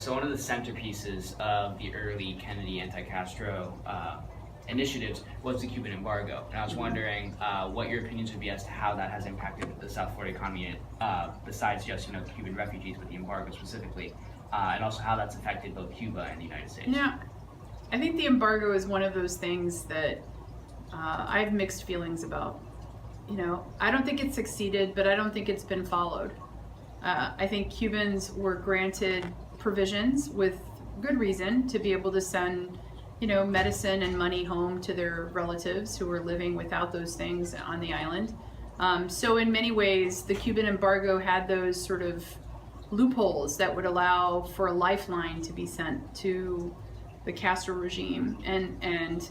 So one of the centerpieces of the early Kennedy anti-Castro initiatives was the Cuban embargo. And I was wondering what your opinions would be as to how that has impacted the South Florida economy, besides just the Cuban refugees, but the embargo specifically, and also how that's affected both Cuba and the United States. Yeah, I think the embargo is one of those things that I have mixed feelings about. I don't think it succeeded, but I don't think it's been followed. I think Cubans were granted provisions with good reason to be able to send, medicine and money home to their relatives who were living without those things on the island. So in many ways, the Cuban embargo had those sort of loopholes that would allow for a lifeline to be sent to the Castro regime. And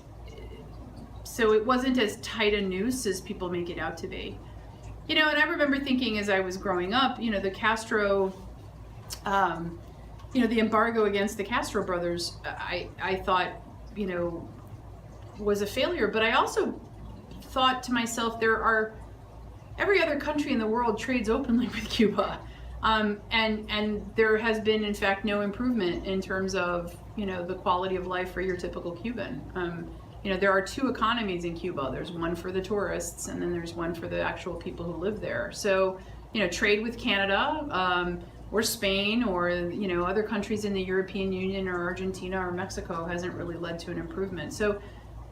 so it wasn't as tight a noose as people make it out to be. And I remember thinking as I was growing up, the Castro, the embargo against the Castro brothers, I thought, was a failure. But I also thought to myself, every other country in the world trades openly with Cuba. And there has been, in fact, no improvement in terms of, the quality of life for your typical Cuban. There are two economies in Cuba. There's one for the tourists, and then there's one for the actual people who live there. So, trade with Canada or Spain or, other countries in the European Union or Argentina or Mexico hasn't really led to an improvement. So,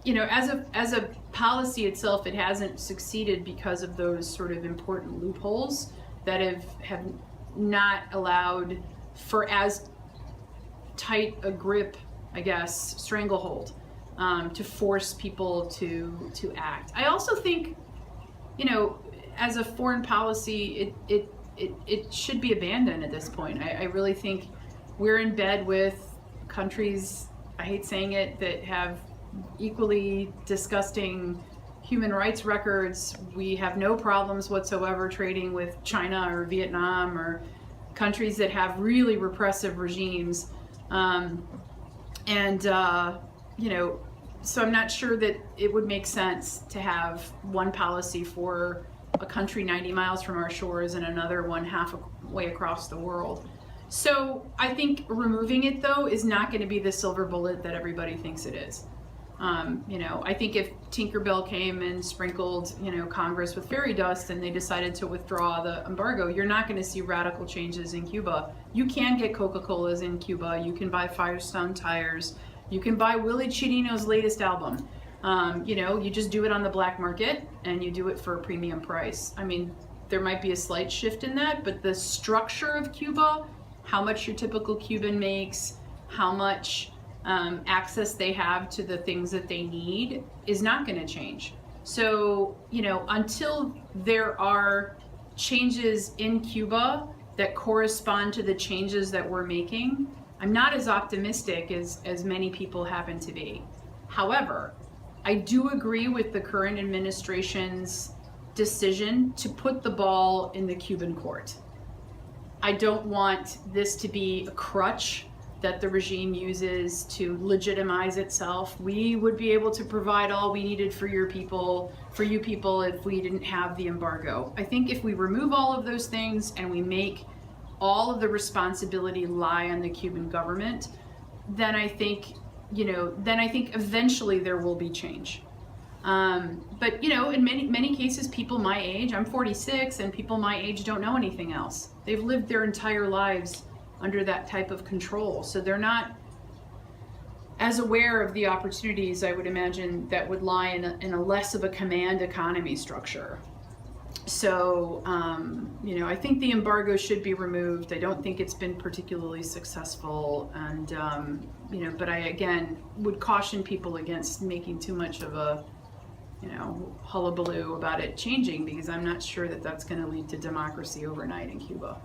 as a policy itself, it hasn't succeeded because of those sort of important loopholes that have not allowed for as tight a grip, I guess, stranglehold. To force people to act. I also think, as a foreign policy, it should be abandoned at this point. I really think we're in bed with countries, I hate saying it, that have equally disgusting human rights records. We have no problems whatsoever trading with China or Vietnam or countries that have really repressive regimes. So I'm not sure that it would make sense to have one policy for a country 90 miles from our shores and another one halfway across the world. So I think removing it, though, is not going to be the silver bullet that everybody thinks it is. I think if Tinkerbell came and sprinkled, Congress with fairy dust and they decided to withdraw the embargo, you're not going to see radical changes in Cuba. You can get Coca-Colas in Cuba. You can buy Firestone tires. You can buy Willie Chirino's latest album. You just do it on the black market and you do it for a premium price. I mean, there might be a slight shift in that, but the structure of Cuba, how much your typical Cuban makes, how much access they have to the things that they need is not going to change. So, until there are changes in Cuba that correspond to the changes that we're making, I'm not as optimistic as many people happen to be. However, I do agree with the current administration's decision to put the ball in the Cuban court. I don't want this to be a crutch that the regime uses to legitimize itself. We would be able to provide all we needed for you people, if we didn't have the embargo. I think if we remove all of those things and we make all of the responsibility lie on the Cuban government, then I think, eventually there will be change. But in many cases, people my age, I'm 46, and people my age don't know anything else. They've lived their entire lives under that type of control. So they're not as aware of the opportunities, I would imagine, that would lie in a less of a command economy structure. So, I think the embargo should be removed. I don't think it's been particularly successful. And, but I, again, would caution people against making too much of a, hullabaloo about it changing, because I'm not sure that that's going to lead to democracy overnight in Cuba.